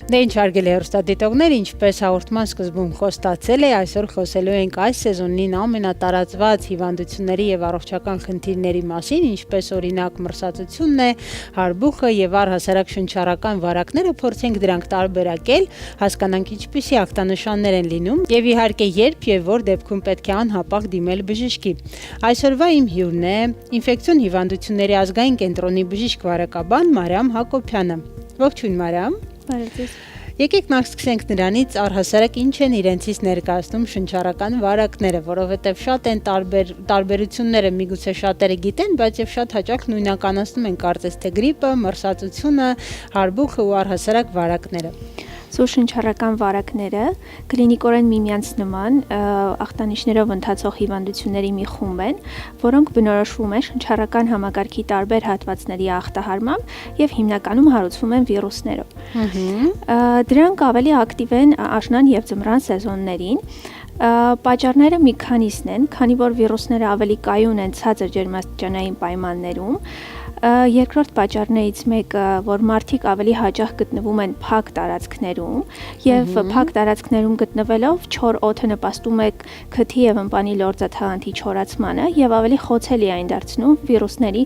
Դե ինչ հարգելի հեռուստադիտողներ, ինչպես հաղորդման սկզբում խոստացել է, այսօր խոսելու ենք այս սեզոնին ամենատարածված հիվանդությունների եւ առողջական խնդիրների մասին, ինչպես օրինակ մրսածությունն է, հարբուխը եւ առհասարակ շնչառական վարակները, փորձենք դրանք տարբերակել, հասկանանք ինչպիսի ախտանշաններ են լինում եւ իհարկե երբ եւ որ դեպքում պետք է անհապաղ դիմել բժշկի։ Այսօրվա իմ հյուրն է ինֆեկցիոն հիվանդությունների ազգային կենտրոնի բժիշկ-վարակաբան Մարիամ Հակոբյանը։ Ողջույն Մարիամ։ Եկեք նախ սկսենք նրանից առհասարակ ինչ են իրենցից ներկայացնում շնչառական վարակները, որովհետև շատ են տարբերությունները, միգուցե շատերը գիտեն, բայց եւ շատ հաճախ նույնականացնում են կարծես թե գրիպը, մրսածությունը, հարբուխը ու առհասարակ վարակները։ Շնչառական վարակները կլինիկորեն միմյանց նման ախտանիշներով ընթացող հիվանդությունների մի խումբ են, որոնք բնորոշվում են շնչառական համակարգի տարբեր հատվածների ախտահարմամբ եւ հիմնականում հարուցվում են վիրուսներով։ Դրանք ավելի ակտիվ են աշնան եւ ձմռան սեզոններին։ Պատճառները մի քանիսն են, քանի որ վիրուսները ավելի կայուն են ցածր ջերմաստիճանային պայմաններում։ Երկրորդ պատճառներից մեկը, որ մարդիկ ավելի հաճախ գտնվում են փակ տարածքներում եւ փակ տարածքներում գտնվելով չոր օդը նպաստում է քթի եւ ըմպանի լորձաթաղանթի չորացմանը եւ ավելի խոցելի այն դարձնում վիրուսների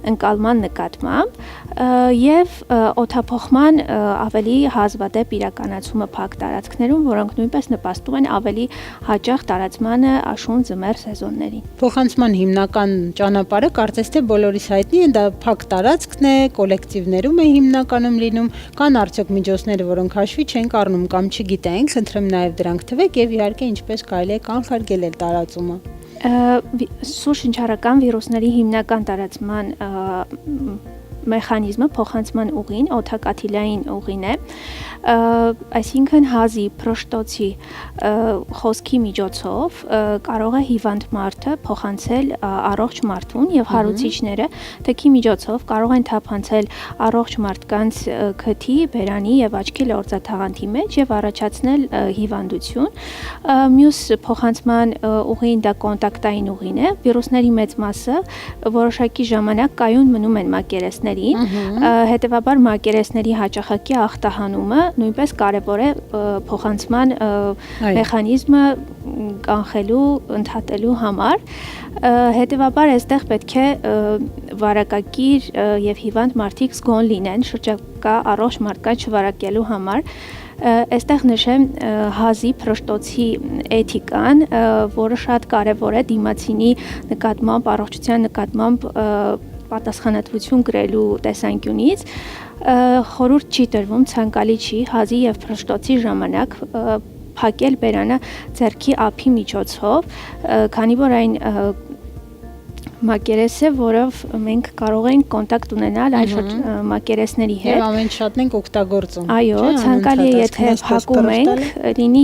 ընկալման նկատմամբ եւ օդափոխման ավելի հազվադեպ իրականացումը փակ տարածքներում, որոնք նույնպես նպաստում են ավելի հաճախ տարածմանը աշուն ձմեռ սեզոններին։ Փոխանցման հիմնական ճանապարհը կարծես թե բոլորիս հայտնի է, դա փակ տարածքն է, կոլեկտիվներում է հիմնականում լինում, կան արդյոք միջոցներ, որոնք հաշվի չեն առնում կամ չգիտենք, խնդրեմ նաեւ դրանք թվեք եւ իհարկե ինչպես կարելի է կանխարգելել տարածումը։ Սուր շնչառական վիրուսների հիմնական տարածման մեխանիզմը փոխանցման ուղին, օդակաթիլային ուղին է, այսինքն հազի, փրշտոցի խոսքի միջոցով կարող է հիվանդ մարդը փոխանցել առողջ մարդուն եւ հարուցիչները թքի միջոցով կարող են թափանցել առողջ մարդկանց քթի, բերանի եւ աչքի լորձաթաղանթի մեջ եւ առաջացնել հիվանդություն։ Մյուս փոխանցման ուղին դա կոնտակտային ուղին է, վիրուսների մեծ մասը որոշակի ժամանակ կայուն մնում են մակերեսներին, հետևաբար մակերեսների հաճախակի ախտահանումը նույնպես կարևոր է փոխանցման մեխանիզմը կանխելու, ընդհատելու համար, հետևաբար այստեղ պետք է վարակակիր եւ հիվանդ մարդիկ զգոն լինեն շրջակա առողջ մարդկանց չվարակելու համար։ Այստեղ նշեմ հազի փրշտոցի էթիկան, որը շատ կարևոր է դիմացինի նկատմամբ, առողջության նկատմամբ պատասխանատվություն կրելու տեսանկյունից, խորհուրդ չի տրվում, ցանկալի չի հազի եւ փրշտոցի ժամանակ փակել բերանը ձեռքի ափի միջոցով, քանի որ այն մակերես է, որով մենք կարող ենք կոնտակտ ունենալ այլ մակերեսների հետ։ Եվ ամեն շատն ենք օգտագործում։ Այո, ցանկալի է, եթե փակում ենք, լինի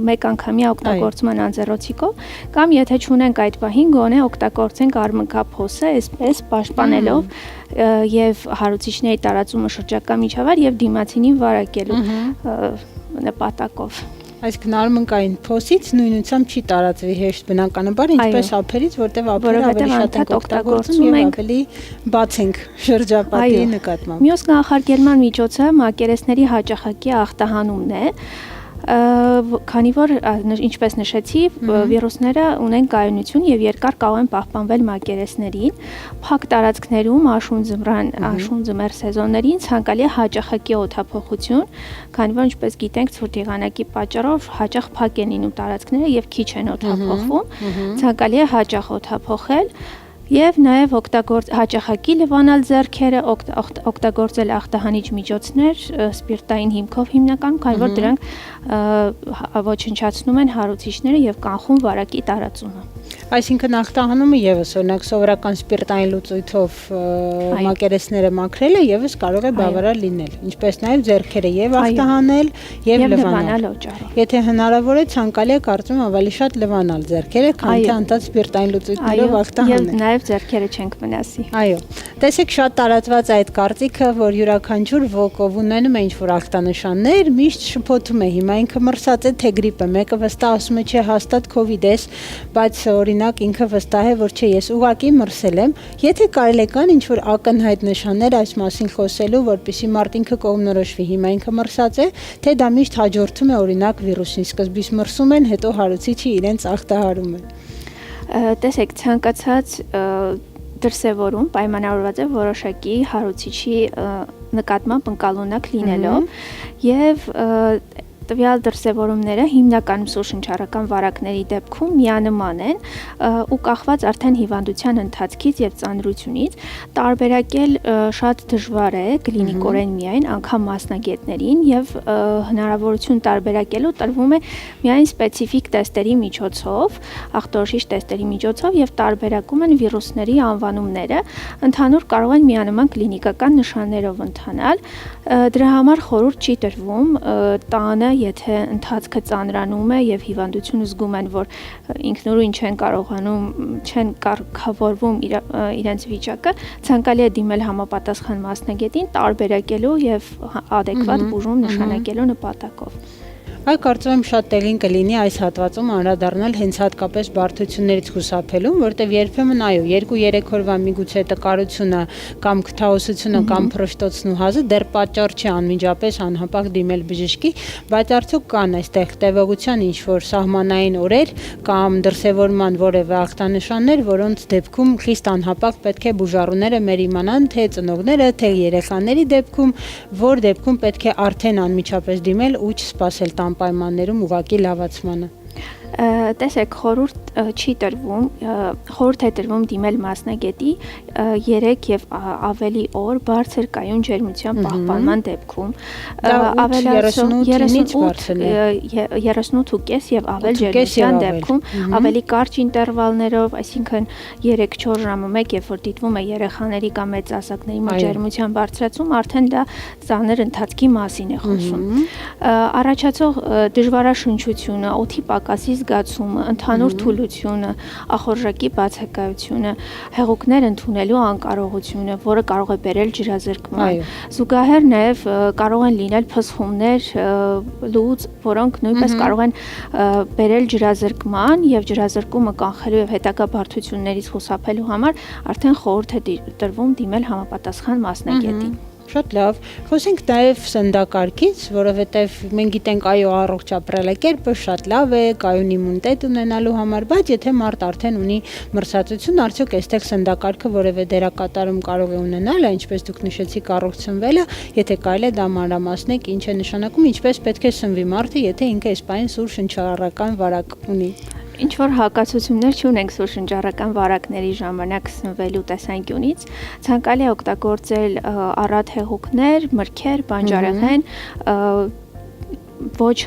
մեկ անգամյա օգտագործման անձեռոցիկով, կամ եթե չունենք այդ պահին, գոնե օգտագործենք արմնկափոսը, այսպես պաշտպանելով եւ հարուցիչների տարածումը շրջակա միջավայր եւ դիմացինին վարակելու նպատակով։ Այսինքն արմնկային փոսից նույնությամբ չի տարածվի հեշտ բնականաբար, ինչպես ափերից, որտեղ ափերը ավելի շատ ենք օգտագործում եւ ավելի բաց ենք շրջապատի նկատմամբ։ Մյուս կանխարգելման միջոցը մակերեսների հաճախակի ախտահանումն է, քանի որ ինչպես նշեցի, վիրուսները ունեն կայունություն եւ երկար կարող են պահպանվել մակերեսներին, փակ տարածքներում աշուն ձմեռ սեզոններին ցանկալի է հաճախակի օդափոխություն, քանի որ ինչպես գիտենք, ցուրտ եղանակի պատճառով հաճախ փակ են լինում տարածքները եւ քիչ են օդափոխվում, ցանկալի է հաճախ օդափոխել եւ նաեւ հաճախակի լվանալ ձեռքերը, օգտագործել ախտահանիչ միջոցներ սպիրտային հիմքով հիմնականում, քանի որ դրանք ոչնչացնում են հարուցիչները եւ կանխում վարակի տարածումը։ Այսինքն ախտահանումը եւս օրինակ սովորական սպիրտային լուծույթով մակերեսները մաքրելը եւս կարող է բավարար լինել, ինչպես նաեւ ձեռքերը եւ ախտահանել եւ լվանալ օճառով։ Եթե հնարավոր է, ցանկալի է կարծում ավելի շատ լվանալ ձեռքերը, քան թե անտած սպիրտային լուծույթներով ախտահանել։ Եվ նաեւ ձեռքերը չենք վնասի։ Այո։ Տեսեք, շատ տարածված այդ կարծիքը, որ յուրաքանչյուր ոքով ունենում է ինչ-որ ախտանշաններ, միշտ շփոթում է, հիմա ինքը մրսած է թե գրիպ է, մեկը վստահ ասում է չէ հաստատ COVID-ես, բայց օրինակ օրինակ ինքը վստահ է, որ չէ, ես ուղղակի մրսել եմ, եթե կարելի է կան ինչ-որ ակնհայտ նշաններ այս մասին խոսելու, որպեսզի մարդ ինքը կողմնորոշվի, հիմա ինքը մրսած է, թե դա միշտ հաջորդում է օրինակ վիրուսին, սկզբից մրսում են, հետո հարուցիչը իրենց ախտահարում է։ Տեսեք, ցանկացած դրսևորում պայմանավորված է որոշակի հարուցիչի նկատմամբ ընկալունակ լինելով եւ տվյալ դրսևորումները հիմնականում սուրշնչառական վարակների դեպքում միանման են ու կախված արդեն հիվանդության ընթացքից եւ ծանրությունից տարբերակել շատ դժվար է կլինիկորեն միայն անգամ մասնագետներին եւ հնարավորություն տարբերակելու տրվում է միայն սպეციფიկ տեստերի միջոցով, ախտորոշիչ տեստերի միջոցով եւ տարբերակում են վիրուսների անվանումները, ընդհանուր կարող են միանման կլինիկական նշաններով ընթանալ, դրա համար խորհուրդ չի տրվում տանը եթե ընթացքը ծանրանում է եւ հիվանդությունը զգում են, որ ինքնուրույն չեն կարողանում, չեն կարգավորվում իրենց վիճակը, ցանկալի է դիմել համապատասխան մասնագետին, տարբերակելու եւ adekvat բուժում նշանակելու նպատակով։ Այ կարծում եմ շատ տեղին կլինի այս հատվածում անդրադառնալ հենց հատկապես բարդություններից խուսափելուն, որտեղ երբեմն այո, 2-3 օրվա միգուցե տկարությունը կամ քթահոսությունը կամ փռշտոցն ու հազը դեռ պատճառ չի անմիջապես անհապաղ դիմել բժշկի, բայց արդյոք կան այստեղ տևողության ինչ-որ սահմանային օրեր կամ դրսևորման որևէ ախտանշաններ, որոնց դեպքում խիստ անհապաղ պետք է բուժառուները մեր իմանան, թե ծնողները, թե երեխաների դեպքում, որ դեպքում պետք է արդեն անմիջապես դիմել ու չսպասել տան պայմաններում ուղղակի լավացմանը։ Տեսեք, խորհուրդ չի տրվում, խորհուրդ է տրվում դիմել մասնագետի 3 եւ ավելի օր բարձր կայուն ջերմության պահպանման դեպքում, ավելացում 38.5 եւ ավել ջերմության դեպքում, ավելի կարճ ինտերվալներով, այսինքն 3-4 ժամը մեկ, երբ որ դիտվում է երեխաների կամ մեծահասակների մոտ ջերմության բարձրացում, արդեն դա ծանր ընթացքի մասին է խոսում։ Առաջացող դժվարաշնչությունը, օդի պակասի զգացումը, ընդհանուր թուլությունը, ախորժակի բացակայությունը, հեղուկներ ընդունելու անկարողությունը, որը կարող է բերել ջրազրկման։ Զուգահեռ նաև կարող են լինել փսխումներ, լուծ, որոնք նույնպես կարող են բերել ջրազրկման եւ ջրազրկումը կանխելու եւ հետագա բարդություններից խուսափելու համար արդեն խորհուրդ է տրվում դիմել համապատասխան մասնագետին։ Շատ լավ, խոսենք նաև սննդակարգից, որովհետև մենք գիտենք այո առողջ ապրելակերպը շատ լավ է, կայուն իմունիտետ ունենալու համար, բայց եթե մարդ արդեն ունի մրսածություն, արդյոք այստեղ սննդակարգը որևէ դերակատարում կարող է ունենալ, ինչպես դուք նշեցիք առողջությունվելը, եթե կարելի է դա մանրամասնեք, ինչ է նշանակում, ինչպես պետք է սնվի մարդը, եթե ինքը այսպայն սուր շնչառական վարակ ունի։ Ինչ որ հակասություններ չունենք սուրշնչառական վարակների ժամանակ սնվելու տեսանկյունից, ցանկալի է օգտագործել առատ հեղուկներ, մրգեր, բանջարեղեն, ոչ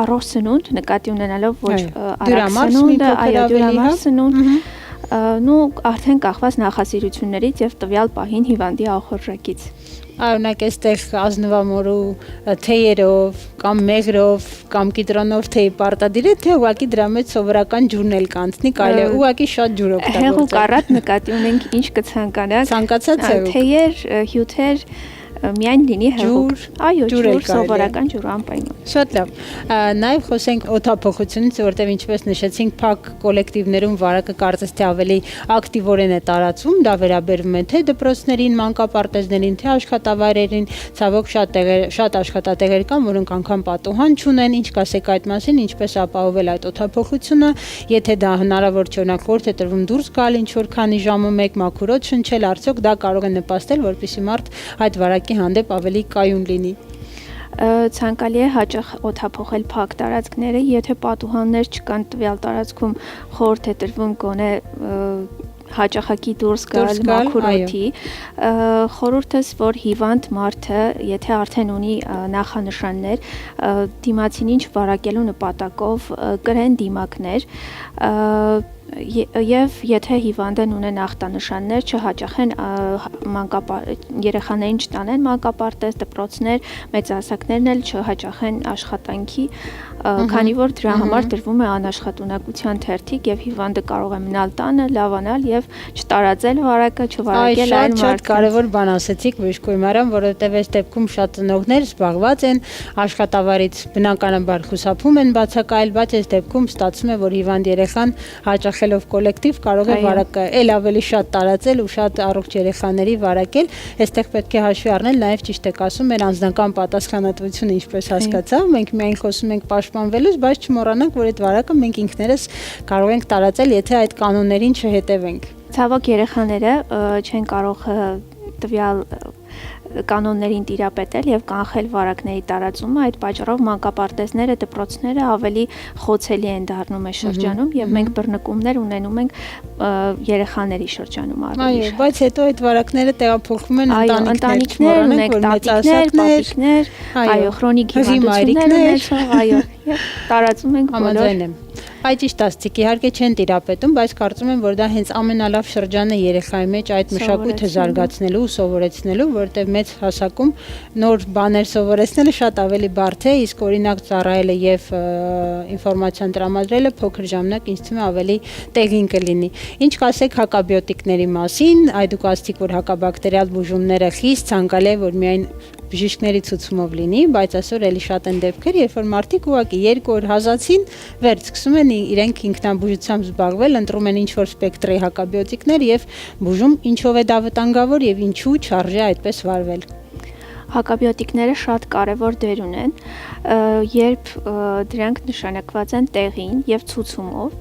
առողջ սնունդ, նկատի ունենալով ոչ արագ սնունդը, այո, դյուրամարս սնունդ, նու արդեն կախված նախասիրություններից եւ տվյալ պահին հիվանդի ախորժակից։ Օրինակ այստեղ ազնվամորու թեյերով կամ մեղրով կամ կիտրոնով թեյ պարտադիր է, թե ուղղակի դրա մեջ սովորական ջուրն էլ կանցնի, կարելի է ուղղակի շատ ջուր օգտագործել։ Հեղուկ առատ նկատի ունենք ինչ կցանկանաք։ Ցանկացած հեղուկ։ Թեյեր, հյութեր միայն լինի հեղուկ։ Այո, ջուր, սովորական ջուր անպայման։ Շատ լավ։ Նաև խոսենք օդափոխությունից, որտեղ ինչպես նշեցինք, փակ կոլեկտիվներում վարակը կարծես թե ավելի ակտիվորեն է տարածվում, դա վերաբերվում է թե դպրոցներին, մանկապարտեզներին, թե աշխատավայրերին, ցավոք շատ աշխատատեղեր կան, որոնք անգամ պատուհան չունեն, ինչ կասեք այդ մասին, ինչպես ապահովել այդ օդափոխությունը, եթե դա հնարավոր չէ, օրինակ խորհուրդ է տրվում դուրս գալ ինչ-որ քանի ժամը մեկ մաքուր օդ շնչել, արդյոք դա կարող է նպաստել, որպեսզի մարդ այդ վարակի հանդեպ ավելի կայուն լինի։ Ցանկալի է հաճախ օդափոխել փակ տարածքները, եթե պատուհաններ չկան տվյալ տարածքում, խորհուրդ է տրվում գոնե հաճախակի դուրս գալ մաքուր օդի, խորհուրդս, որ հիվանդ մարդը, եթե արդեն ունի նախանշաններ, դիմացինին չվարակելու նպատակով կրեն դիմակներ, Եվ եթե հիվանդն ունեն ախտանշաններ, չհաճախեն երեխաներին չտանեն մանկապարտեզ, դպրոցներ, մեծահասակներն էլ չհաճախեն աշխատանքի, քանի որ դրա համար տրվում է անաշխատունակության թերթիկ եւ հիվանդը կարող է մնալ տանը, լավանալ եւ չտարածել վարակը, չվարակել այլ մարդկանց։ Շատ կարևոր բան ասեցիք, Բժշկուհի Մարիամ, որովհետեւ այս դեպքում շատ ծնողներ զբաղված են, աշխատավարից բնականաբար խուսափում են բացակայել, բայց այս դեպքում ստացվում է, որ հիվանդ երեխան հաճախելով կոլեկտիվ կարող է վարակը ել ավելի շատ տարածել ու շատ առողջ երեխաների վարակել։ Այստեղ պետք է հաշվի առնել նաեւ ճիշտ եք ասում մեր անձնական պատասխանատվությունը, ինչպես հասկացա, մենք միայն խոսում ենք պաշտպանվելուց, բայց չմոռանանք, որ այդ վարակը մենք ինքներս կարող ենք տարածել, եթե այդ կանոններին չհետևենք։ Ցավոք երեխաները չեն կարող տվյալ կանոններին տիրապետել եւ կանխել վարակների տարածումը, այդ պատճառով մանկապարտեզները, դպրոցները ավելի խոցելի են դառնում այս շրջանում եւ մենք բռնկումներ ունենում ենք երեխաների շրջանում ավելի։ Այո, բայց հետո այդ վարակները տեղափոխվում են ընտանիքներ, ունենք տատիկներ, պապիկներ, այո, քրոնիկ հիվանդություններ ունեցող, այո, եւ տարածում ենք բոլոր։ Այդ ճիշտ ասացիք, իհարկե չեն տիրապետում, բայց կարծում եմ, որ դա հենց ամենալավ շրջանը երեխայի մեջ այդ մշակույթը զարգացնելու, սովորեցնելու, որտեղ մեծ հասակում նոր բաներ սովորեցնելը շատ ավելի բարդ է, իսկ օրինակ ծառայելը եւ ինֆորմացիան տրամադրելը փոքր ժամանակ ինձ թվում է ավելի տեղին կլինի։ Ինչ կասեք հակաբիոտիկների մասին, այդ դուք ասացիք, որ հակաբակտերիալ բուժումները խիստ ցանկալի է, որ միայն բժիշկների ցուցումով լինի, բայց այսօր էլի շատ են դեպքեր, երբ որ մարդիկ ուղղակի 2 օր հազացին, վերջ սկսում են իրենք ինքնաբուժությամբ զբաղվել, ընտրում են ինչ-որ սպեկտրի հակաբիոտիկներ եւ բուժում ինչով է դա վտանգավոր եւ ինչու չարժե այդպես վարվել։ Հակաբիոտիկները շատ կարևոր դեր ունեն, երբ դրանք նշանակված են տեղին եւ ցուցումով,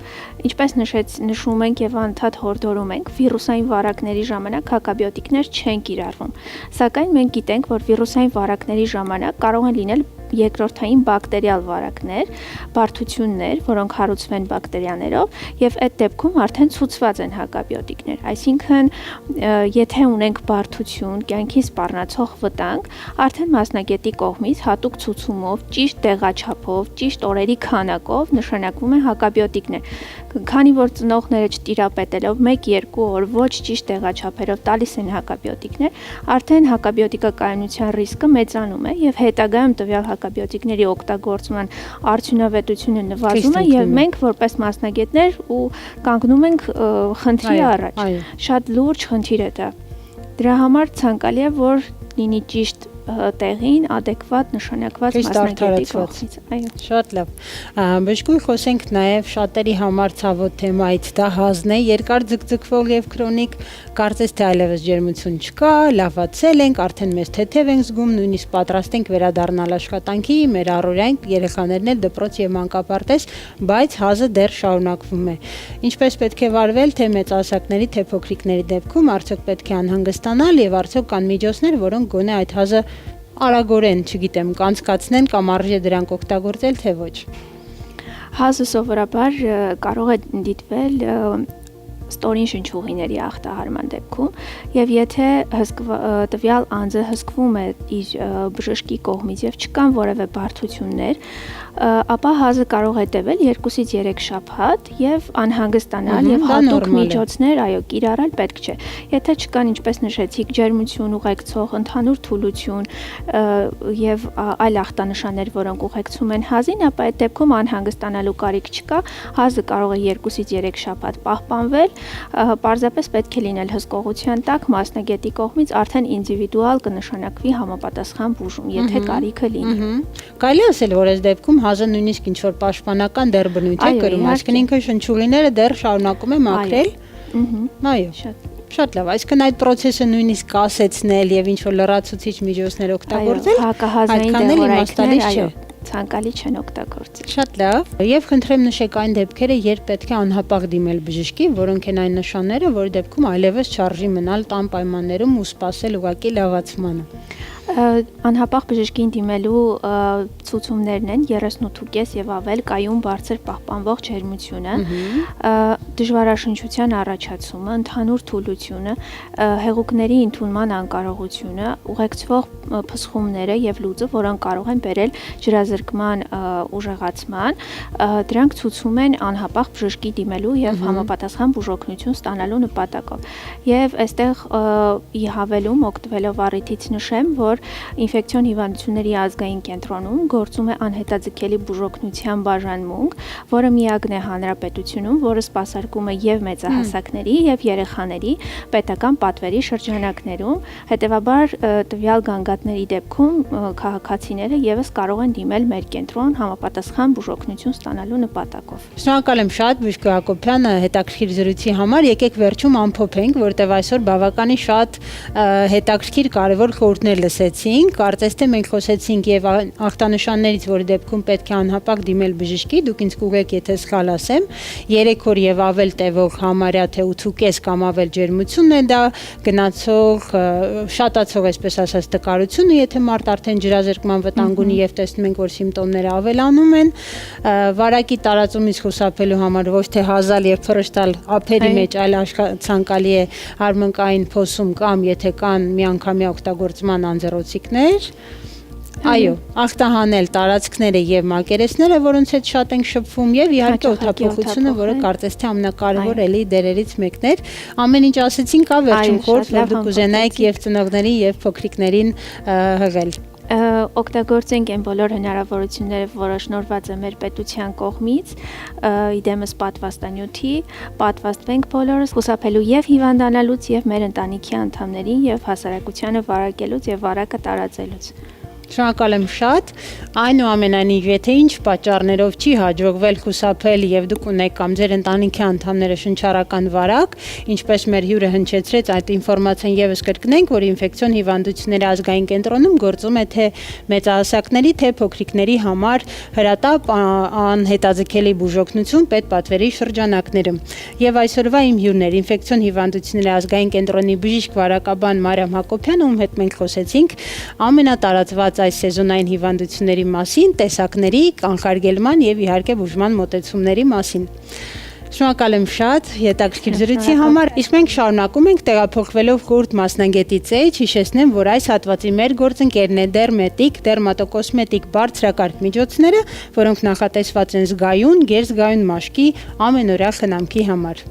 ինչպես նշում ենք եւ անդադ հորդորում ենք, վիրուսային վարակների ժամանակ հակաբիոտիկներ չեն կիրառվում։ Սակայն մենք գիտենք, որ վիրուսային վարակների ժամանակ կարող են լինել երկրորդային բակտերիալ վարակներ, բարդություններ, որոնք հարուցվեն բակտերիաներով եւ այդ դեպքում արդեն ցուցված են հակաբիոտիկներ։ Այսինքն, եթե ունենք բարդություն, կյանքին սպառնացող վտանգ, արդեն մասնագետի կողմից հատուկ ցուցումով, ճիշտ տեղաչափով, ճիշտ օրերի քանակով նշանակվում են հակաբիոտիկներ։ Քանի որ ծնողները չտիրապետելով 1-2 օր ոչ ճիշտ տեղաչափերով տալիս են հակաբիոտիկներ, արդեն հակաբիոտիկակայունության ռիսկը մեծանում է եւ հետագայում տվյալ հակաբիոտիկների օգտագործման արդյունավետությունը նվազում է եւ մենք որպես մասնագետներ ու կանգնում ենք խնդրի առաջ։ Շատ լուրջ խնդիր է դա։ Դրա համար ցանկալի է, որ լինի ճիշտ տեղին adekvat նշանակված մասնագետի կողմից։ Այո։ Շատ լավ։ Բժշկուհի խոսենք նաև շատերի համար ցավոտ թեմայից, դա հազն է, երկար ձգձգվող եւ քրոնիկ, կարծես թե այլևս ջերմություն չկա, լավացել ենք, արդեն մեզ թեթև ենք զգում, նույնիսկ պատրաստ ենք վերադառնալ աշխատանքի, մեր առօրյային երեխաներն էլ դպրոց եւ մանկապարտեզ, բայց հազը դեռ շարունակվում է։ Ինչպես պետք է վարվել թե մեծահասակների, թե փոքրիկների դեպքում, արդյոք պետք է անհանգստանալ եւ արդյոք կան միջոցներ, որոնք գոնե այդ հազը արագորեն, չգիտեմ, կանցկացնեն կամ արժե դրանք օգտագործել, թե ոչ։ Հազը սովորաբար կարող է դիտվել ստորին շնչուղիների ախտահարման դեպքում եւ եթե տվյալ անձը հսկվում է իր բժշկի կողմից եւ չկան որևէ բարդություններ, ապա հազը կարող է տևել 2-ից 3 շաբաթ եւ անհանգստանալ եւ հատուկ միջոցներ, այո, կիրառել պետք չէ։ Եթե չկան, ինչպես նշեցիք, ջերմություն ուղեկցող, ընդհանուր թուլություն եւ այլ ախտանշաններ, որոնք ուղեկցում են հազին, ապա այդ դեպքում անհանգստանալու կարիք չկա, հազը կարող է 2-ից 3 շաբաթ պահպանվել, պարզապես պետք է լինել հսկողության տակ մասնագետի կողմից արդեն ինդիվիդուալ կնշանակվի համապատասխան բուժում, եթե կարիքը լինի։ Կարելի ասել, որ այս դեպքում հազը նույնիսկ ինչ-որ պաշտպանական դեռ բնույթ է կրում, այսինքն ինքը շնչուղիները դեռ շարունակում է մաքրել։ Այո։ Շատ լավ, այսինքն այդ process-ը նույնիսկ կասեցնել եւ ինչ-որ լրացուցիչ միջոցներ օգտագործել, այդքան էլ իմաստալից չէ։ Ցանկալի չեն օգտագործել։ Շատ լավ։ Եվ խնդրեմ նշեք այն դեպքերը, երբ պետք է անհապաղ դիմել բժշկի, որոնք են այն նշանները, որ դեպքում այլևս չարժի մնալ տան պայմաններում ու սպասել ուղղակի լավացմանը։ Անհապաղ բժշկին դիմելու ցուցումներն են 38.5 եւ ավել կայուն բարձր պահպանվող ջերմությունը, դժվարաշնչության առաջացումը, ընդհանուր թուլությունը, հեղուկների ընդունման անկարողությունը, ուղեկցվող փսխումները եւ լուծը, որոնք կարող են բերել ջրազրկման ուժեղացման, դրանք ցուցում են անհապաղ բժշկի դիմելու եւ համապատասխան բուժօգնություն ստանալու նպատակով։ Եվ այստեղ ի հավելում օգտվելով առիթից նշեմ, որ ինֆեկցիոն հիվանդությունների ազգային կենտրոնում գործում է անհետաձգելի բուժօգնության բաժանմունք, որը միակն է հանրապետությունում, որը սպասարկում է եւ մեծահասակների եւ երեխաների պետական պատվերի շրջանակներում, հետեւաբար տվյալ գանգատների դեպքում քաղաքացիները եւս կարող են դիմել մեր կենտրոն համապատասխան բուժօգնություն ստանալու նպատակով։ Շնորհակալ եմ շատ Բժիշկ Հակոբյանը հետաքրքիր զրույցի համար, եկեք վերջում ամփոփենք, որտեղ այսօր բավականին շատ հետաքրքիր կարևոր խորհուրդներ լսեցինք, կարծես թե մենք խոսեցինք եւ ախտանշաններից, որի դեպքում պետք է անհապաղ դիմել բժշկի, դուք ինձ կուղեք, եթե սխալ ասեմ, 3 օր եւ ավել տևող համարյա թե 8.5 կամ ավել ջերմությունն է դա, գնացող, շատացող, այսպես ասած, տկարությունը, եթե մարդ արդեն ջրազրկման վտանգ ունի եւ տեսնում ենք, որ սիմպտոմները ավելանում են, վարակի տարածումից խուսափելու համար ոչ թե հազալ եւ փռշտալ ափերի մեջ, այլ ցանկալի է հարմոնկային փոսում կամ եթե կան միանգամյա օգտագործման անձեռոցիկներ, այո, ախտահանել տարածքները եւ մակերեսները, որոնց հետ շատ ենք շփվում եւ իհարկե օդափոխությունը, որը կարծես թե ամենակարևոր էլի դերերից մեկն էր։ Ամեն ինչ ասեցին, կա վերջում խորհուրդ, որ դուք կուզենայիք եւ ծնողներին եւ փոքրիկներին հղել։ Օգտագործենք այն բոլոր հնարավորությունները, որը շնորհված է մեր պետության կողմից, իդեմս պատվաստանյութի, պատվաստվենք բոլորս, խուսափելու եւ հիվանդանալուց եւ մեր ընտանիքի անդամներին եւ հասարակությանը վարակելուց եւ վարակը տարածելուց։ Շնորհակալ եմ շատ, այնուամենայնիվ, եթե ինչ պատճառներով չի հաջողվել խուսափել եւ դուք ունեք կամ ձեր ընտանիքի անդամները շնչառական վարակ, ինչպես մեր հյուրը հնչեցրեց, այդ ինֆորմացիան եւս կրկնենք, որ ինֆեկցիոն հիվանդությունների ազգային կենտրոնում գործում է թե մեծահասակների, թե փոքրիկների համար հրատապ անհետաձգելի բուժօգնություն պետպատվերի շրջանակներում։ Եվ այսօրվա իմ հյուրներ ինֆեկցիոն հիվանդությունների ազգային կենտրոնի բժիշկ վարակաբան Մարիամ Հակոբյանը, ում հետ մենք խոսեցինք ամենատարածված այս սեզոնային հիվանդությունների մասին, տեսակների, կանխարգելման եւ իհարկե բուժման մոտեցումների մասին։ Շնորհակալ եմ շատ հետաքրքիր զրույցի համար, իսկ մենք շարունակում ենք տեղափոխվելով խորհուրդ մասնագետից էջ, հիշեցնեմ, որ այս հատվածի մեր գործընկերն է Դերմետիկ, դերմատոկոսմետիկ բարձրակարգ միջոցները, որոնք նախատեսված են զգայուն, գերզգայուն մաշկի ամենօրյա խնամքի համար։